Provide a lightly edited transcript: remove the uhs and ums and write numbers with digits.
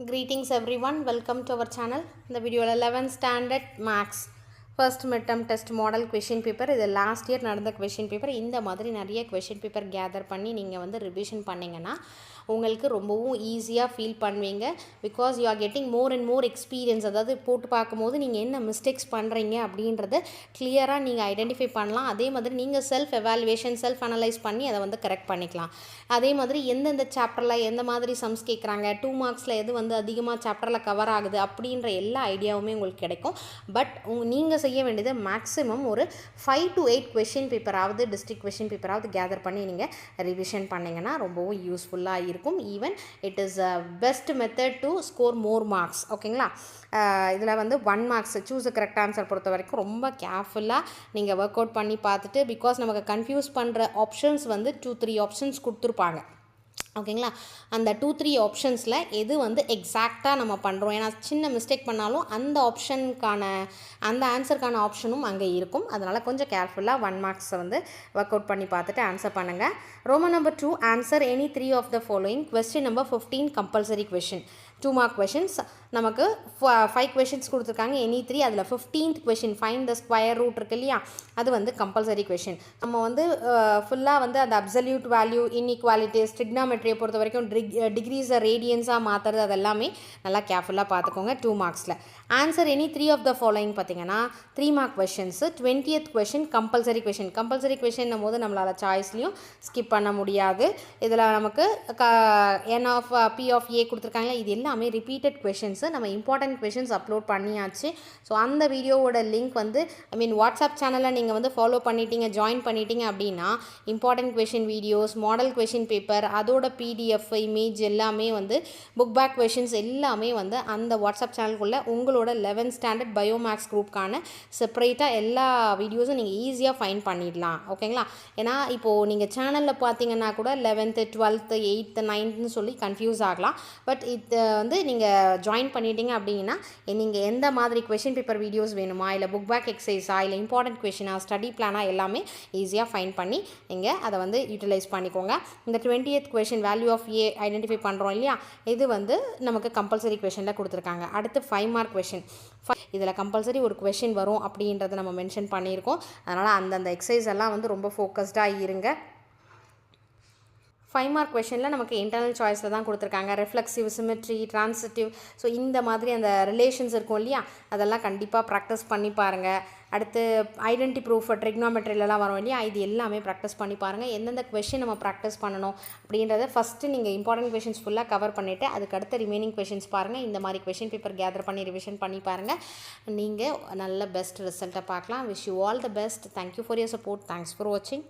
Greetings everyone, welcome to our channel. இந்த வீடியோவில் 11th standard maths first midterm test model question paper இது last year நடந்த question paper. இந்த மாதிரி நிறைய question paper gather பண்ணி நீங்கள் வந்து revision பண்ணிங்கன்னா உங்களுக்கு ரொம்பவும் ஈஸியாக ஃபீல் பண்ணுவீங்க. Because you are getting more and more experience. அதாவது போட்டு பார்க்கும்போது நீங்கள் என்ன மிஸ்டேக்ஸ் பண்ணுறீங்க அப்படின்றத கிளியராக நீங்கள் ஐடென்டிஃபை பண்ணலாம். அதே மாதிரி நீங்கள் செல்ஃப் எவாலுவேஷன் செல்ஃப் அனலைஸ் பண்ணி அதை வந்து கரெக்ட் பண்ணிக்கலாம். அதே மாதிரி எந்தெந்த சாப்டரில் எந்த மாதிரி சம்ஸ் கேட்குறாங்க, 2 மார்க்ஸில் எது வந்து அதிகமாக சாப்டரில் கவர் ஆகுது அப்படின்ற எல்லா ஐடியாவுமே உங்களுக்கு கிடைக்கும். பட் நீங்கள் செய்ய வேண்டியது மேக்ஸிமம் ஒரு 5 to 8 கொஷின் பேப்பராவது டிஸ்ட்ரிக்ட் கொஷின் பேப்பராவது கேதர் பண்ணி நீங்கள் ரிவிஷன் பண்ணிங்கன்னா ரொம்பவும் யூஸ்ஃபுல்லாக இருக்கும். Even it is a best method to score more marks. ஓகேங்களா? இதில் வந்து 1 மார்க்ஸ் சூஸ் கரெக்ட் ஆன்சர் பொறுத்த வரைக்கும் ரொம்ப கேர்ஃபுல்லாக நீங்கள் ஒர்க் அவுட் பண்ணி பார்த்துட்டு, பிகாஸ் நமக்கு கன்ஃபியூஸ் பண்ணுற ஆப்ஷன்ஸ் வந்து 2-3 ஆப்ஷன்ஸ் கொடுத்துருப்பாங்க. ஓகேங்களா? அந்த 2-3 ஆப்ஷன்ஸில் எது வந்து எக்ஸாக்டாக நம்ம பண்ணுறோம். ஏன்னா சின்ன மிஸ்டேக் பண்ணாலும் அந்த ஆப்ஷனுக்கான அந்த ஆன்சருக்கான ஆப்ஷனும் அங்கே இருக்கும். அதனால் கொஞ்சம் கேர்ஃபுல்லாக 1 மார்க்ஸை வந்து ஒர்க் அவுட் பண்ணி பார்த்துட்டு ஆன்சர் பண்ணுங்கள். Roman number 2, answer any 3 of the following. Question number 15 compulsory question. 2 mark questions. நமக்கு 5 கொஷின்ஸ் கொடுத்துருக்காங்க, எனி 3. அதில் 15th question find the square root இருக்கு இல்லையா, அது வந்து கம்பல்சரி கொஷின். நம்ம வந்து ஃபுல்லாக வந்து அந்த அப்சல்யூட் வேல்யூ, இன்இக்வாலிட்டிஸ், ட்ரிக்னாமெட்ரியை பொறுத்த வரைக்கும் டிகிரிஸை ரேடியன்ஸாக மாற்றுறது அதெல்லாமே நல்லா கேர்ஃபுல்லாக பார்த்துக்கோங்க. 2 மார்க்ஸில் answer any 3 of the following பார்த்தீங்கன்னா 3 mark questions. 20th question compulsory question. Compulsory question போது நம்மளால் சாய்ஸ்லையும் ஸ்கிப் பண்ண முடியாது. இதில் நமக்கு என் ஆஃப் பி ஆஃப் ஏ கொடுத்துருக்காங்க. இது எல்லாமே ரிப்பீட்டட் கொஷின்ஸு. நம்ம இம்பார்ட்டன்ட் கொஷின்ஸ் அப்லோட் பண்ணியாச்சு. ஸோ அந்த வீடியோவோட லிங்க் வந்து வாட்ஸ்அப் சேனலில் நீங்கள் வந்து ஃபாலோ பண்ணிட்டீங்க, ஜாயின் பண்ணிட்டீங்க அப்படின்னா important question videos, model question paper, அதோட பிடிஎஃப் இமேஜ் எல்லாமே வந்து புக் பேக் கொஷின்ஸ் எல்லாமே வந்து அந்த வாட்ஸ்அப் சேனலுக்குள்ளே உங்களோட 11th ஸ்டாண்டர்ட் பயோமேக்ஸ் குரூப்கான செப்பரேட்டாக எல்லா வீடியோஸும் நீங்கள் ஈஸியாக ஃபைண்ட் பண்ணிடலாம். ஓகேங்களா? ஏன்னா இப்போது நீங்கள் சேனலில் பார்த்தீங்கன்னா கூட 11th 12th 8th 9th சொல்லி கன்ஃபியூஸ் ஆகலாம். பட் இது வந்து நீங்கள் ஜாயின் பண்ணிட்டீங்க அப்படின்னா நீங்கள் எந்த மாதிரி கொஷின் பேப்பர் வீடியோஸ் வேணுமா, இல்லை புக் பேக் எக்ஸசைஸா, இல்லை இம்பார்ட்டன்ட் கொஷினாக, ஸ்டடி பிளானாக எல்லாமே ஈஸியாக ஃபைண்ட் பண்ணி நீங்கள் அதை வந்து யூட்டிலைஸ் பண்ணிக்கோங்க. இந்த 20th question value of A identify பண்ணுறோம் இல்லையா, இது வந்து நமக்கு கம்பல்சரி கொஷனில் கொடுத்துருக்காங்க. அடுத்து 5 மார்க் கொஷின். இதில் கம்பல்சரி ஒரு கொஷின் வரும் அப்படின்றத நம்ம மென்ஷன் பண்ணியிருக்கோம். அதனால் அந்தந்த எக்ஸசைஸ் எல்லாம் வந்து ரொம்ப ஃபோக்கஸ்டாக இருங்க. 5 மார்க் கொஷனில் நமக்கு இன்டர்னல் சாய்ஸில் தான் கொடுத்துருக்காங்க. ரிஃப்ளெக்சிவ், சிமெட்ரி, ட்ரான்சிட்டிவ், ஸோ இந்த மாதிரி அந்த ரிலேஷன்ஸ் இருக்கும் இல்லையா, அதெல்லாம் கண்டிப்பாக ப்ராக்டிஸ் பண்ணி பாருங்கள். அடுத்து ஐடென்டி ப்ரூஃப், ட்ரிக்னாமெட்ரிலலாம் வரும் இல்லையா, இது எல்லாமே ப்ராக்டிஸ் பண்ணி பாருங்கள். எந்தெந்த கொஷின் நம்ம ப்ராக்டிஸ் பண்ணணும் அப்படின்றத ஃபஸ்ட்டு நீங்கள் இம்பார்ட்டன்ட் கொஷின்ஸ் ஃபுல்லாக கவர் பண்ணிவிட்டு அதுக்கு அடுத்த ரிமைனிங் கொஷின்ஸ் பாருங்கள். இந்த மாதிரி கொஷின் பேப்பர் கேதர் பண்ணி ரிவிஷன் பண்ணி பாருங்கள். நீங்கள் நல்ல பெஸ்ட் ரிசல்ட்டை பார்க்கலாம். Wish you all the best. Thank you for your support. Thanks for வாட்சிங்.